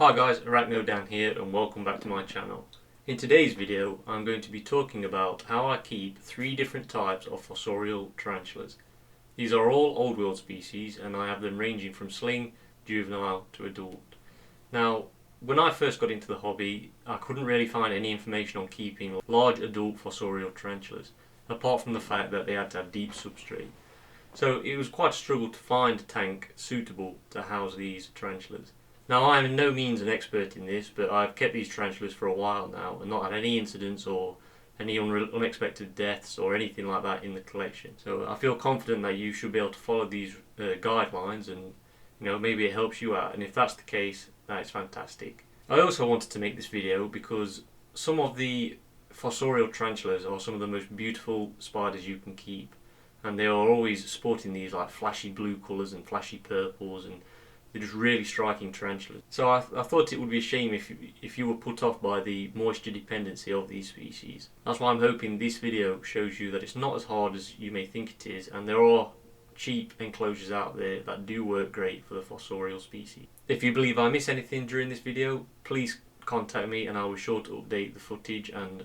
Hi guys, Arachno Dan here and welcome back to my channel. In today's video I'm going to be talking about how I keep 3 different types of fossorial tarantulas. These are all old world species and I have them ranging from sling, juvenile to adult. Now when I first got into the hobby I couldn't really find any information on keeping large adult fossorial tarantulas, apart from the fact that they had to have deep substrate. So it was quite a struggle to find a tank suitable to house these tarantulas. Now I am in no means an expert in this, but I've kept these tarantulas for a while now and not had any incidents or any unexpected deaths or anything like that in the collection. So I feel confident that you should be able to follow these guidelines and maybe it helps you out, and if that's the case, that is fantastic. I also wanted to make this video because some of the fossorial tarantulas are some of the most beautiful spiders you can keep, and they are always sporting these like flashy blue colours and flashy purples, and they're just really striking tarantulas. So I thought it would be a shame if you were put off by the moisture dependency of these species. That's why I'm hoping this video shows you that it's not as hard as you may think it is, and there are cheap enclosures out there that do work great for the fossorial species. If you believe I miss anything during this video, please contact me and I'll be sure to update the footage, and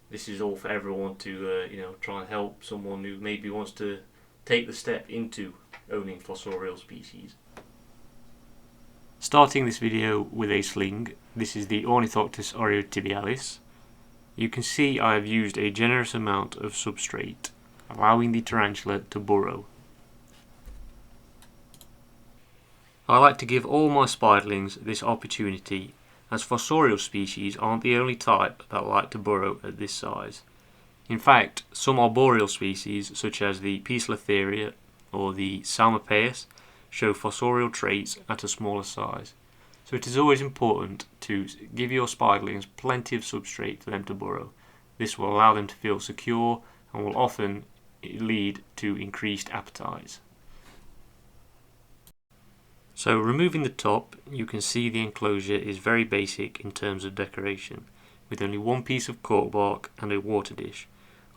this is all for everyone to try and help someone who maybe wants to take the step into owning fossorial species. Starting this video with a sling, this is the Ornithoctis oreotibialis. You can see I have used a generous amount of substrate, allowing the tarantula to burrow. I like to give all my spiderlings this opportunity, as fossorial species aren't the only type that like to burrow at this size. In fact, some arboreal species, such as the Poecilotheria or the Salmopaeus, show fossorial traits at a smaller size. So it is always important to give your spiderlings plenty of substrate for them to burrow. This will allow them to feel secure and will often lead to increased appetites. So removing the top, you can see the enclosure is very basic in terms of decoration, with only one piece of cork bark and a water dish.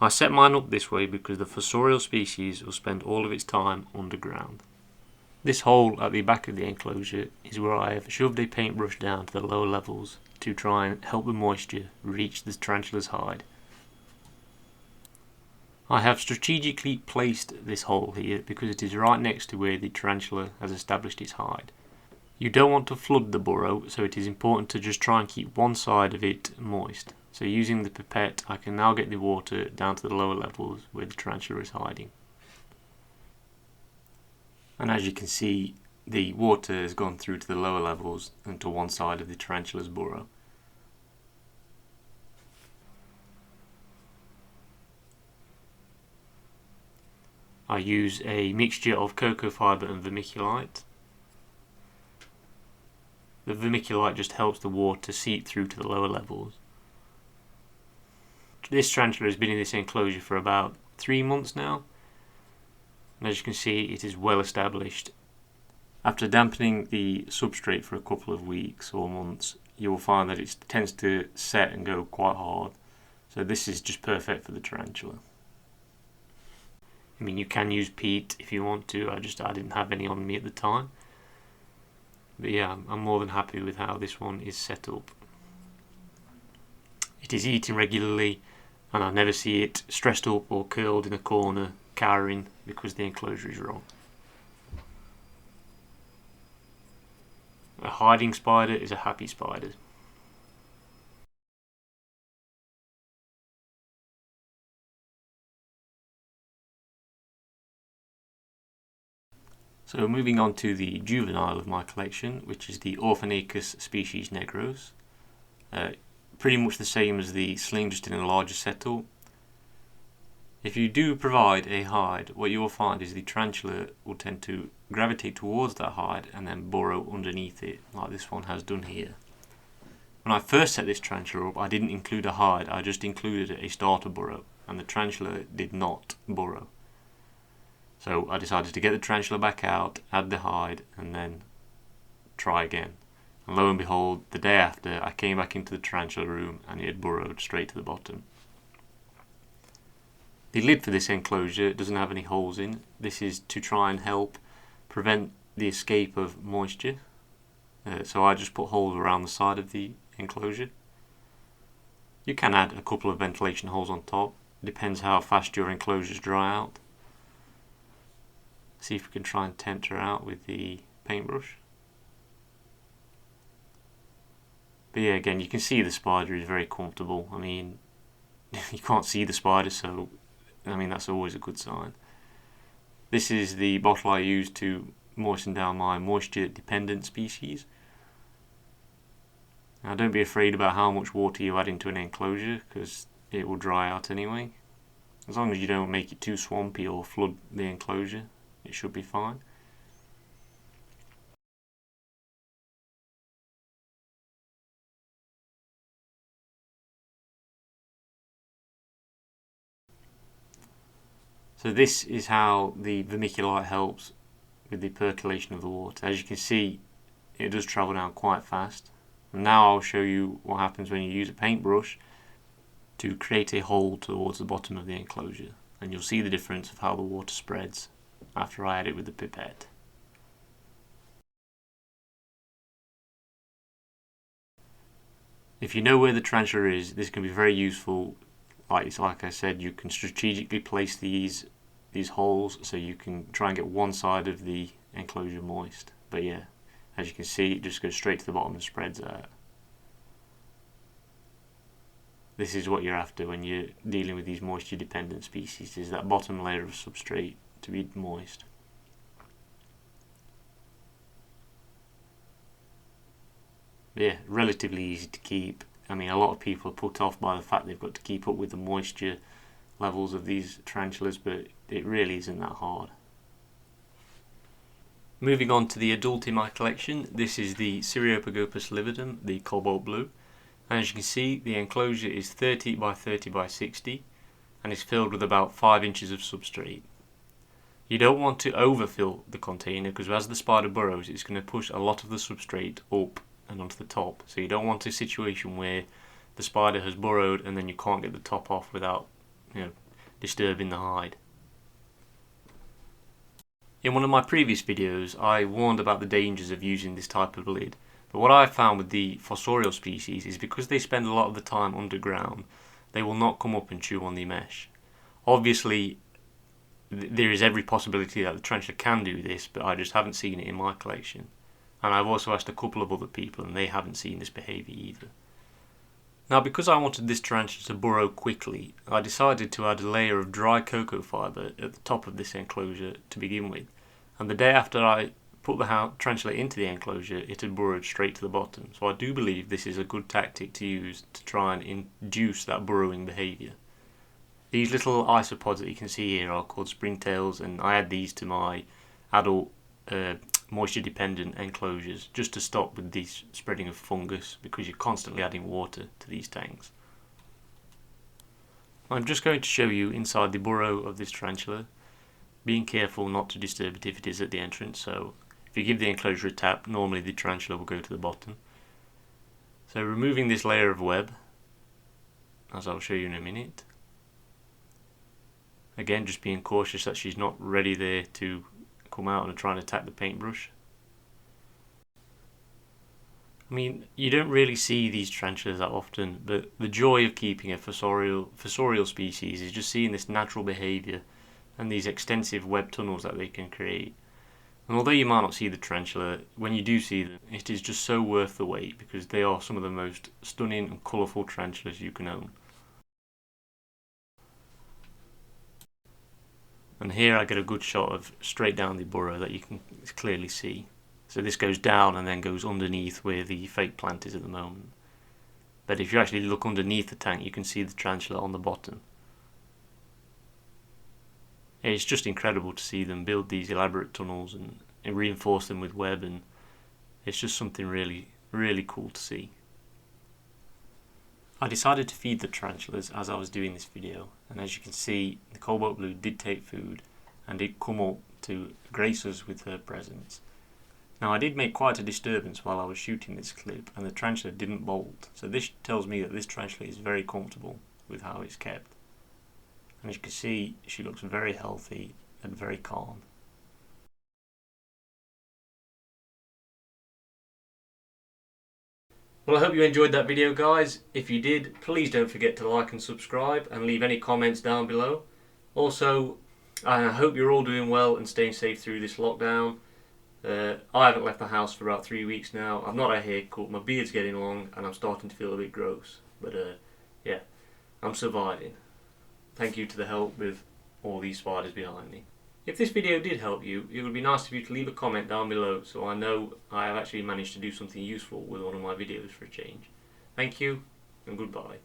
I set mine up this way because the fossorial species will spend all of its time underground. This hole at the back of the enclosure is where I have shoved a paintbrush down to the lower levels to try and help the moisture reach the tarantula's hide. I have strategically placed this hole here because it is right next to where the tarantula has established its hide. You don't want to flood the burrow, so it is important to just try and keep one side of it moist. So using the pipette, I can now get the water down to the lower levels where the tarantula is hiding. And as you can see, the water has gone through to the lower levels and to one side of the tarantula's burrow. I use a mixture of cocoa fibre and vermiculite. The vermiculite just helps the water seep through to the lower levels. This tarantula has been in this enclosure for about 3 months now, and as you can see it is well established. After dampening the substrate for a couple of weeks or months, you will find that it tends to set and go quite hard, so this is just perfect for the tarantula. I mean, you can use peat if you want to, I didn't have any on me at the time. But yeah, I'm more than happy with how this one is set up. It is eating regularly, and I never see it stressed up or curled in a corner, cowering because the enclosure is wrong. A hiding spider is a happy spider. So moving on to the juvenile of my collection, which is the Orphanacus species negros. Pretty much the same as the sling, just in a larger settle. If you do provide a hide, what you will find is the tarantula will tend to gravitate towards that hide and then burrow underneath it, like this one has done here. When I first set this tarantula up, I didn't include a hide, I just included a starter burrow, and the tarantula did not burrow. So I decided to get the tarantula back out, add the hide, and then try again. And lo and behold, the day after, I came back into the tarantula room and it had burrowed straight to the bottom. The lid for this enclosure doesn't have any holes in. This is to try and help prevent the escape of moisture. So I just put holes around the side of the enclosure. You can add a couple of ventilation holes on top. Depends how fast your enclosures dry out. See if we can try and tempt her out with the paintbrush. But yeah, again, you can see the spider is very comfortable. I mean, you can't see the spider, so I mean that's always a good sign. This is the bottle I use to moisten down my moisture dependent species. Now don't be afraid about how much water you add into an enclosure, because it will dry out anyway. As long as you don't make it too swampy or flood the enclosure, it should be fine. So this is how the vermiculite helps with the percolation of the water. As you can see, it does travel down quite fast. And now I'll show you what happens when you use a paintbrush to create a hole towards the bottom of the enclosure. And you'll see the difference of how the water spreads after I add it with the pipette. If you know where the tarantula is, this can be very useful. Like I said, you can strategically place these holes so you can try and get one side of the enclosure moist. But yeah, as you can see, it just goes straight to the bottom and spreads out. This is what you're after when you're dealing with these moisture dependent species, is that bottom layer of substrate to be moist. Yeah, relatively easy to keep. I mean, a lot of people are put off by the fact they've got to keep up with the moisture levels of these tarantulas, but it really isn't that hard. Moving on to the adult in my collection, this is the Syriopagopus lividum, the cobalt blue. And as you can see, the enclosure is 30 by 30 by 60 and is filled with about 5 inches of substrate. You don't want to overfill the container, because as the spider burrows, it's going to push a lot of the substrate up and onto the top. So you don't want a situation where the spider has burrowed and then you can't get the top off without, disturbing the hide. In one of my previous videos, I warned about the dangers of using this type of lid. But what I've found with the fossorial species is because they spend a lot of the time underground, they will not come up and chew on the mesh. Obviously, there is every possibility that the tarantula can do this, but I just haven't seen it in my collection. And I've also asked a couple of other people and they haven't seen this behaviour either. Now, because I wanted this tarantula to burrow quickly, I decided to add a layer of dry cocoa fibre at the top of this enclosure to begin with. And the day after I put the tarantula into the enclosure, it had burrowed straight to the bottom. So I do believe this is a good tactic to use to try and induce that burrowing behaviour. These little isopods that you can see here are called springtails, and I add these to my adult moisture dependent enclosures just to stop with the spreading of fungus, because you're constantly adding water to these tanks. I'm just going to show you inside the burrow of this tarantula, being careful not to disturb it if it is at the entrance. So if you give the enclosure a tap, normally the tarantula will go to the bottom. So removing this layer of web, as I'll show you in a minute. Again, just being cautious that she's not ready there to come out and try and attack the paintbrush. I mean, you don't really see these tarantulas that often, but the joy of keeping a fossorial species is just seeing this natural behaviour and these extensive web tunnels that they can create. And although you might not see the tarantula, when you do see them, it is just so worth the wait, because they are some of the most stunning and colourful tarantulas you can own. And here I get a good shot of straight down the burrow that you can clearly see. So this goes down and then goes underneath where the fake plant is at the moment. But if you actually look underneath the tank, you can see the tarantula on the bottom. It's just incredible to see them build these elaborate tunnels and reinforce them with web, and it's just something really, really cool to see. I decided to feed the tarantulas as I was doing this video, and as you can see, the cobalt blue did take food and did come up to grace us with her presence. Now, I did make quite a disturbance while I was shooting this clip, and the tarantula didn't bolt, so this tells me that this tarantula is very comfortable with how it's kept. And as you can see, she looks very healthy and very calm. Well, I hope you enjoyed that video, guys. If you did, please don't forget to like and subscribe and leave any comments down below. Also, I hope you're all doing well and staying safe through this lockdown. I haven't left the house for about 3 weeks now. I've not had a haircut, my beard's getting long and I'm starting to feel a bit gross. But yeah, I'm surviving. Thank you to the help with all these spiders behind me. If this video did help you, it would be nice of you to leave a comment down below so I know I have actually managed to do something useful with one of my videos for a change. Thank you and goodbye.